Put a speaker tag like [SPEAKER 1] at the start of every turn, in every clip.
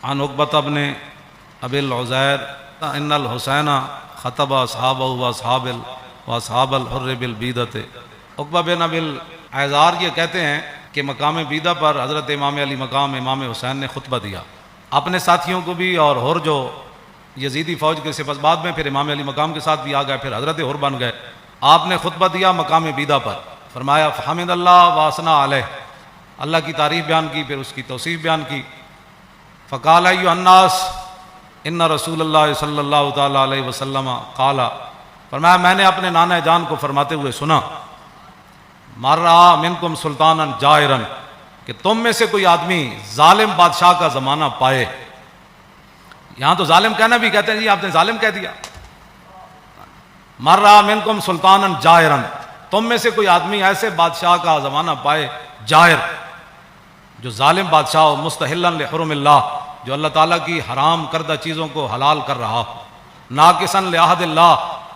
[SPEAKER 1] عن عقبة بن ابی العزیر ان الحسین خطب اصحابہ واصحاب الحر بالبیدۃ۔ عقبہ بن ابی العزار یہ کہتے ہیں کہ مقام بیدہ پر حضرت امام علی مقام امام حسین نے خطبہ دیا اپنے ساتھیوں کو بھی، اور حر جو یزیدی فوج کے سپس بعد میں پھر امام علی مقام کے ساتھ بھی آ گئے، پھر حضرت حر بن گئے۔ آپ نے خطبہ دیا مقام بیدہ پر، فرمایا فحمد اللہ واثنا علیہ، اللہ کی تعریف بیان کی، پھر اس کی توصیف بیان کی۔ فقال ایھا الناس ان رسول اللہ صلی اللہ تعالیٰ علیہ وسلم قال، فرمایا میں نے اپنے نانا جان کو فرماتے ہوئے سنا، مر رہا منکم سلطانا جائرا، کہ تم میں سے کوئی آدمی ظالم بادشاہ کا زمانہ پائے۔ یہاں تو ظالم کہنا بھی کہتے ہیں جی آپ نے ظالم کہہ دیا۔ مر رہا منکم سلطانا جائرا، تم میں سے کوئی آدمی ایسے بادشاہ کا زمانہ پائے، جائر جو ظالم بادشاہ ہو، مستحلا لحرم اللہ، جو اللہ تعالیٰ کی حرام کردہ چیزوں کو حلال کر رہا ہو، ناقصا لعہد اللہ،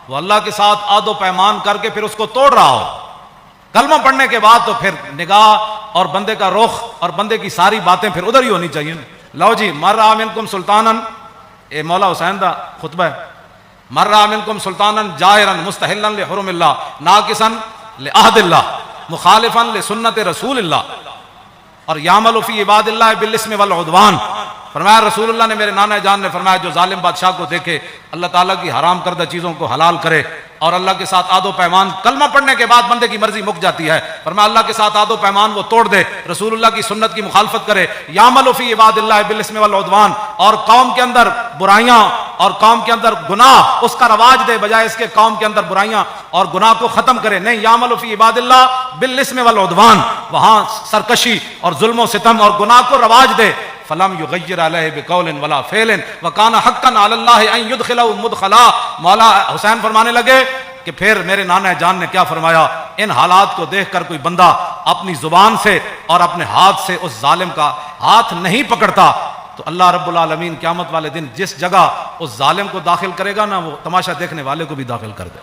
[SPEAKER 1] وہ اللہ کے ساتھ عہد و پیمان کر کے پھر اس کو توڑ رہا ہو۔ کلمہ پڑھنے کے بعد تو پھر نگاہ اور بندے کا رخ اور بندے کی ساری باتیں پھر ادھر ہی ہونی چاہیے۔ لو جی، مر رہا منکم سلطانا، اے مولا حسین دا خطبہ ہے، مر رہا منکم سلطانا جائرا مستحلا لحرم اللہ ناقصا لعہد اللہ مخالفا لسنت رسول اللہ، اور یعمل فی عباد اللہ بالاسم والعدوان۔ فرمایا رسول اللہ نے، میرے نانا جان نے فرمایا، جو ظالم بادشاہ کو دیکھے اللہ تعالیٰ کی حرام کردہ چیزوں کو حلال کرے اور اللہ کے ساتھ عہد و پیمان، کلمہ پڑھنے کے بعد بندے کی مرضی مک جاتی ہے، فرمایا اللہ کے ساتھ عہد و پیمان وہ توڑ دے، رسول اللہ کی سنت کی مخالفت کرے، یعمل فی عباد اللہ بالاسم والعدوان، اور قوم کے اندر برائیاں اور قوم کے اندر گناہ اس کا رواج دے، بجائے اس کے قوم کے اندر برائیاں اور گناہ کو ختم کرے، نہیں، یعمل فی عباد اللہ بالاسم والعدوان، وہاں سرکشی اور ظلم و ستم اور گناہ کو رواج دے، فلم یغیر علیہ بقول ولا فعل وکان حقا علی اللہ ان یدخلہ مدخلا۔ مولا حسین فرمانے لگے کہ پھر میرے نانا جان نے کیا فرمایا، ان حالات کو دیکھ کر کوئی بندہ اپنی زبان سے اور اپنے ہاتھ سے اس ظالم کا ہاتھ نہیں پکڑتا تو اللہ رب العالمین قیامت والے دن جس جگہ اس ظالم کو داخل کرے گا نا، وہ تماشا دیکھنے والے کو بھی داخل کر دے۔